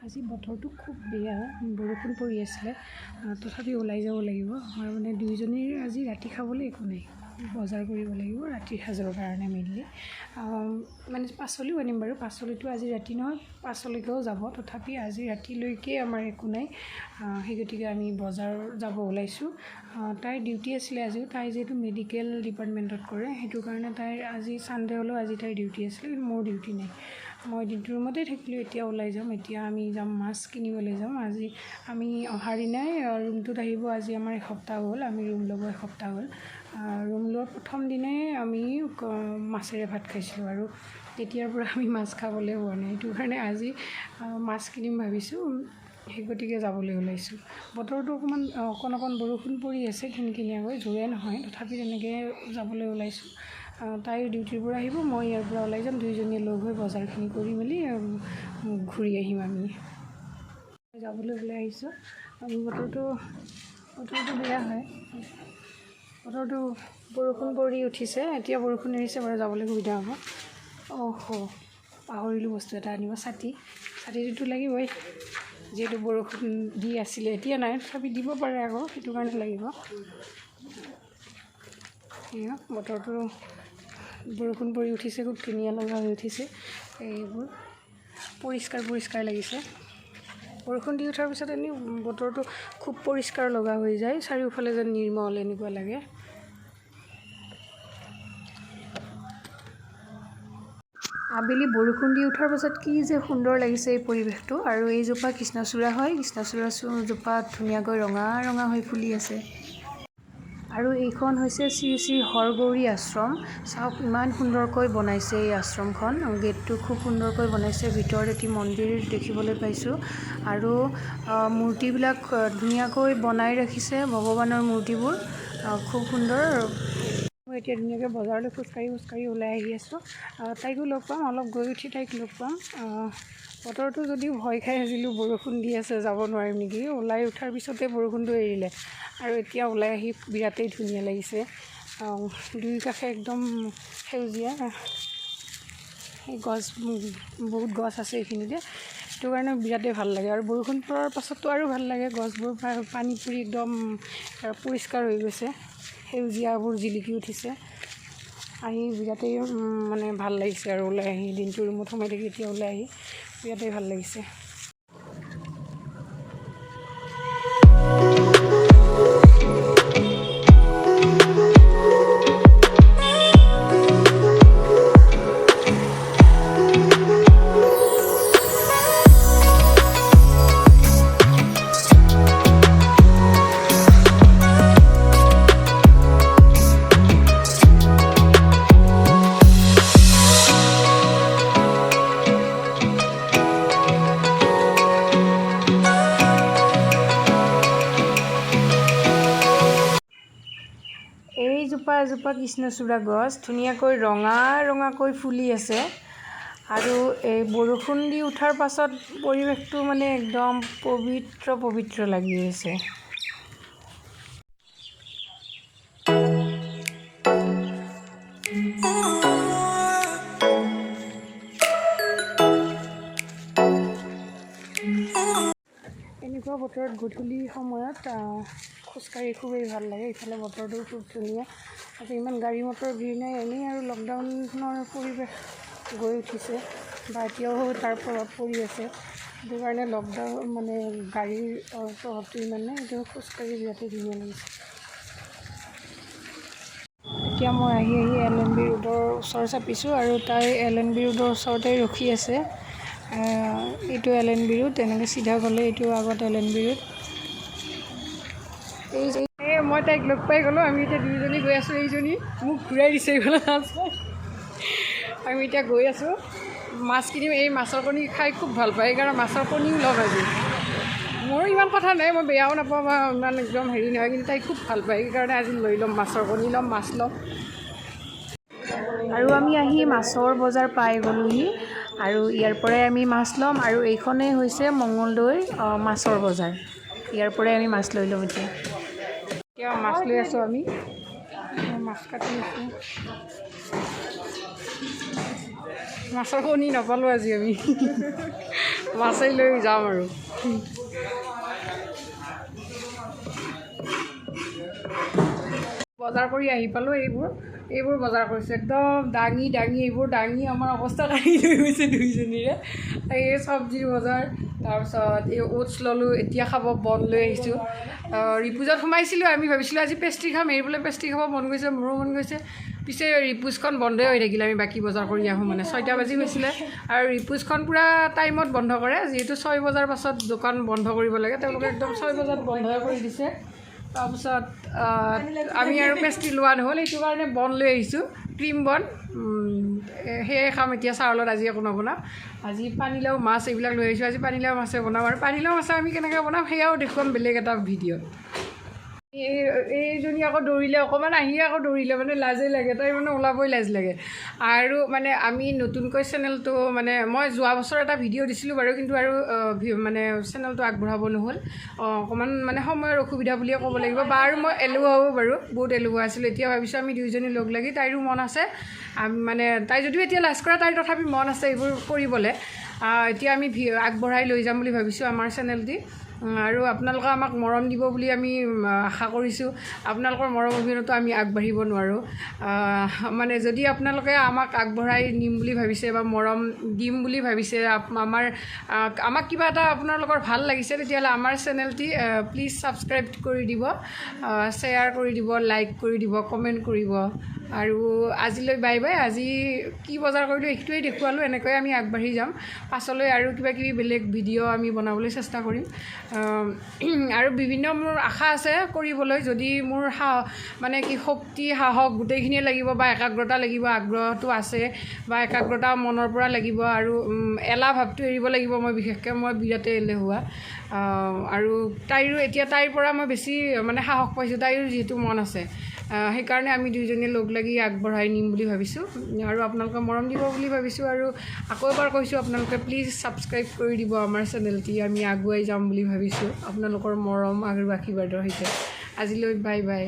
আজি বতৰটো খুব বেয়া, বৰষুণ পৰি আছিলে, তথাপি ওলাই যাব লাগিব। আমাৰ মানে দুইজনীৰ আজি ৰাতি খাবলৈ একো নাই, বজাৰ কৰিব লাগিব ৰাতিৰ সাজৰ কাৰণে মেইনলি। মানে পাচলিও আনিম বাৰু, পাচলিটো আজি ৰাতি নহয়, পাচলিকেও যাব, তথাপি আজি ৰাতিলৈকে আমাৰ একো নাই। সেই গতিকে আমি বজাৰ যাব ওলাইছোঁ। তাইৰ ডিউটি আছিলে আজিও, তাই যিহেতু মেডিকেল ডিপাৰ্টমেণ্টত কৰে, সেইটো কাৰণে তাইৰ আজি ছানডে হ'লেও আজি তাইৰ ডিউটি আছিলে, কিন্তু মোৰ ডিউটি নাই। মই ডিউটি ৰুমতে থাকিলোঁ। এতিয়া ওলাই যাম, এতিয়া আমি যাম মাছ কিনিবলৈ যাম। আজি আমি অহাৰ দিনাই ৰুমটোত আহিব। আজি আমাৰ এসপ্তাহ হ'ল, আমি ৰুম ল'ব এসপ্তাহ হ'ল। ৰুম লোৱাৰ প্ৰথম দিনাই আমি মাছেৰে ভাত খাইছিলোঁ, আৰু তেতিয়াৰ পৰা আমি মাছ খাবলৈ হোৱা নাই। সেইটো কাৰণে আজি মাছ কিনিম ভাবিছোঁ, সেই গতিকে যাবলৈ ওলাইছোঁ। বতৰটো অকণ বৰষুণ পৰি আছে, কিনকিনীয়াকৈ, জোৰে নহয়, তথাপি তেনেকৈ যাবলৈ ওলাইছোঁ। তাই ডিউটিৰ পৰা আহিব, মই ইয়াৰ পৰা ওলাই যাম, দুইজনীয়ে লগ হৈ বজাৰখিনি কৰি মেলি ঘূৰি আহিম। আমি যাবলৈ ওলাই আহিছোঁ। বতৰটো বেয়া হয়, বতৰটো বৰষুণ পৰি উঠিছে, এতিয়া বৰষুণ এৰিছে বাৰু, যাবলৈ সুবিধা হ'ব। পাহৰিলোঁ বস্তু এটা আনিব, ছাতিটোতো লাগিবই, যিহেতু বৰষুণ দি আছিলে, এতিয়া নাই, তথাপি দিব পাৰে আকৌ, সেইটো কাৰণে লাগিব। বতৰটো বৰষুণ পৰি উঠিছে, খুব ধুনীয়া লগা হৈ উঠিছে। এইবোৰ পৰিষ্কাৰ লাগিছে। বৰষুণ দি উঠাৰ পিছত এনেই বতৰটো খুব পৰিষ্কাৰ লগা হৈ যায়, চাৰিওফালে যেন নিৰ্মল এনেকুৱা লাগে। আবেলি বৰষুণ দি উঠাৰ পাছত কি যে সুন্দৰ লাগিছে এই পৰিৱেশটো। আৰু এইজোপা কৃষ্ণচূড়া হয়, কৃষ্ণচূড়াজোপা ধুনীয়াকৈ ৰঙা হৈ ফুলি আছে। আৰু এইখন হৈছে শ্ৰী শ্ৰী হৰগৌৰী আশ্ৰম। চাওক ইমান সুন্দৰকৈ বনাইছে এই আশ্ৰমখন, গেটটো খুব সুন্দৰকৈ বনাইছে। ভিতৰত এটি মন্দিৰ দেখিবলৈ পাইছোঁ, আৰু মূৰ্তিবিলাক ধুনীয়াকৈ বনাই ৰাখিছে, ভগৱানৰ মূৰ্তিবোৰ খুব সুন্দৰ। মই এতিয়া ধুনীয়াকৈ বজাৰলৈ খোজকাঢ়ি ওলাই আহি আছোঁ। তাইকো লগ পাম, অলপ গৈ উঠি তাইক লগ পাম। বতৰটো যদিও ভয় খাই আছিলোঁ, বৰষুণ দি আছে, যাব নোৱাৰিম নেকি, ওলাই উঠাৰ পিছতে বৰষুণটো এৰিলে, আৰু এতিয়া ওলাই আহি বিৰাটেই ধুনীয়া লাগিছে। দুই কাষে একদম সেউজীয়া, এই বহুত গছ আছে এইখিনিতে, সেইটো কাৰণে বিৰাটেই ভাল লাগে। আৰু বৰষুণ পৰাৰ পাছততো আৰু ভাল লাগে, গছবোৰ পানী পৰি একদম পৰিষ্কাৰ হৈ গৈছে, সেউজীয়াবোৰ জিলিকি উঠিছে। আহি বিৰাটেই মানে ভাল লাগিছে, আৰু ওলাই আহি দিনটো ৰুমত সোমাই থাকি এতিয়া ওলাই আহি বিৰাটেই ভাল লাগিছে। এজোপা কৃষ্ণচূড়া গছ ধুনীয়াকৈ ৰঙাকৈ ফুলি আছে, আৰু এই বৰষুণ দি উঠাৰ পাছত পৰিৱেশটো মানে একদম পবিত্ৰ লাগি গৈছে। এনেকুৱা বতৰত গধূলি সময়ত খোজকাঢ়ি খুবেই ভাল লাগে। ইফালে বতৰটো খুব ধুনীয়া, আজি ইমান গাড়ী মটৰ ভিৰ নাই, এনেই আৰু লকডাউনৰ পৰিৱেশ গৈ উঠিছে, বা এতিয়াও তাৰ প্ৰভাৱ পৰি আছে, সেইটো কাৰণে লকডাউন মানে গাড়ীৰ প্ৰভাৱটো ইমান নাই, এইটো খোজকাঢ়ি বিৰাটেই ধুনীয়া লাগিছে। এতিয়া মই আহি LNB ৰোডৰ ওচৰ চাপিছোঁ, আৰু তাই LNB ৰোডৰ ওচৰতে ৰখি আছে। এইটো LNB ৰোড, তেনেকৈ চিধা গ'লে এইটো আগত LNB ৰোড। মই তাইক লগ পাই গ'লোঁ, আমি এতিয়া দুইজনী গৈ আছোঁ। এইজনী মোক ঘূৰাই দিছে, এইফালে আমি এতিয়া গৈ আছোঁ, মাছ কিনিম। এই মাছৰ কণী খাই খুব ভাল পায়, সেইকাৰণে মাছৰ কণীও ল'ম আজি। মোৰ ইমান কথা নাই, মই বেয়াও নাপাওঁ বা ইমান একদম হেৰি নহয়, কিন্তু তাই খুব ভাল পায়, সেইকাৰণে আজি লৈ ল'ম, মাছৰ কণী ল'ম, মাছ ল'ম। আৰু আমি আহি মাছৰ বজাৰ পাই গ'লোহি, আৰু ইয়াৰ পৰাই আমি মাছ ল'ম। আৰু এইখনেই হৈছে মঙলদৈৰ মাছৰ বজাৰ, ইয়াৰ পৰাই আমি মাছ লৈ ল'ম। এতিয়া মাছ লৈ আছোঁ, আমি মাছ কাটি আছোঁ। মাছৰ কণী নাপালোঁ আজি আমি মাছেই লৈ যাম আৰু বজাৰ কৰি আহি পালোঁ এইবোৰ বজাৰ কৰিছোঁ একদম দাঙি এইবোৰ দাঙি আমাৰ অৱস্থা কাঢ়ি লৈ গৈছে দুইজনীৰে এই চব্জিৰ বজাৰ তাৰপিছত এই ওটছ ল'লোঁ এতিয়া খাব বন লৈ আহিছোঁ ৰিপুজত সোমাইছিলোঁ আমি ভাবিছিলোঁ আজি পেষ্ট্ৰি খাম এৰিবলৈ পেষ্ট্ৰি খাব মন গৈছে মোৰো মন গৈছে পিছে ৰিপুজখন বন্ধই হৈ থাকিলে আমি বাকী বজাৰ কৰি আহোঁ মানে 6টা বাজি গৈছিলে আৰু ৰিপুজখন পূৰা টাইমত বন্ধ কৰে যিহেতু 6 বজাৰ পাছত দোকান বন্ধ কৰিব লাগে তেওঁলোকে একদম 6 বজাত বন্ধ কৰি দিছে তাৰপিছত আমি আৰু পেষ্ট্ৰি লোৱা নহ'ল সেইটো কাৰণে বন লৈ আহিছোঁ ক্ৰীম বন সেয়ে খাম এতিয়া চাহৰ লগত আজি একো নবনাওঁ আজি পানীলাও মাছ এইবিলাক লৈ আহিছোঁ আজি পানীলাও মাছে বনাম আৰু পানীলাও মাছে আমি কেনেকৈ বনাম সেয়াও দেখুৱাম বেলেগ এটা ভিডিঅ'ত এইজনী আকৌ দৌৰিলে অকণমান আহিয়ে আকৌ দৌৰিলে মানে লাজেই লাগে তাই মানে ওলাবই লাজ লাগে আৰু মানে আমি নতুনকৈ চেনেলটো মানে মই যোৱা বছৰ এটা ভিডিঅ' দিছিলোঁ বাৰু কিন্তু আৰু মানে চেনেলটো আগবঢ়াব নহ'ল অকণমান মানে সময়ৰ অসুবিধা বুলিয়ে ক'ব লাগিব বা আৰু মই এলেহুৱাও বাৰু বহুত এলেহুৱা আছিলোঁ এতিয়া ভাবিছোঁ আমি দুয়োজনী লগ লাগি তাইৰো মন আছে মানে তাই যদিও এতিয়া লাজ কৰা তাইৰ তথাপি মন আছে এইবোৰ কৰিবলৈ এতিয়া আমি আগবঢ়াই লৈ যাম বুলি ভাবিছোঁ আমাৰ চেনেলটি আৰু আপোনালোকে আমাক মৰম দিব বুলি আমি আশা কৰিছোঁ আপোনালোকৰ মৰম অবিহনেতো আমি আগবাঢ়িব নোৱাৰোঁ মানে যদি আপোনালোকে আমাক আগবঢ়াই নিম বুলি ভাবিছে বা মৰম দিম বুলি ভাবিছে আমাক কিবা এটা আপোনালোকৰ ভাল লাগিছে তেতিয়াহ'লে আমাৰ চেনেলটি প্লিজ ছাবস্ক্ৰাইব কৰি দিব শ্বেয়াৰ কৰি দিব লাইক কৰি দিব কমেণ্ট কৰিব আৰু আজিলৈ বাই বাই আজি কি বজাৰ কৰিলোঁ এইটোৱেই দেখুৱালোঁ এনেকৈয়ে আমি আগবাঢ়ি যাম পাছলৈ আৰু কিবা কিবি বেলেগ ভিডিঅ' আমি বনাবলৈ চেষ্টা কৰিম আৰু বিভিন্ন মোৰ আশা আছে কৰিবলৈ যদি মোৰ মানে কি শক্তি সাহস গোটেইখিনিয়ে লাগিব বা একাগ্ৰতা লাগিব আগ্ৰহটো আছে বা একাগ্ৰতা মনৰ পৰা লাগিব আৰু এলাহ ভাৱটো এৰিব লাগিব মই বিশেষকৈ মই বিৰাটেই এলেহুৱা আৰু তাইৰ পৰা মই বেছি মানে সাহস পাইছোঁ তাইৰো যিহেতু মন আছে সেইকাৰণে আমি দুয়োজনীয়ে লগ লাগি আগবঢ়াই নিম বুলি ভাবিছোঁ আৰু আপোনালোকে মৰম দিব বুলি ভাবিছোঁ আৰু আকৌ এবাৰ কৈছোঁ আপোনালোকে প্লিজ ছাবস্ক্ৰাইব কৰি দিব আমাৰ চেনেলটি আমি আগুৱাই যাম বুলি ভাবিছোঁ আপোনালোকৰ মৰম আৰু আশীৰ্বাদৰ সৈতে আজিলৈ বাই বাই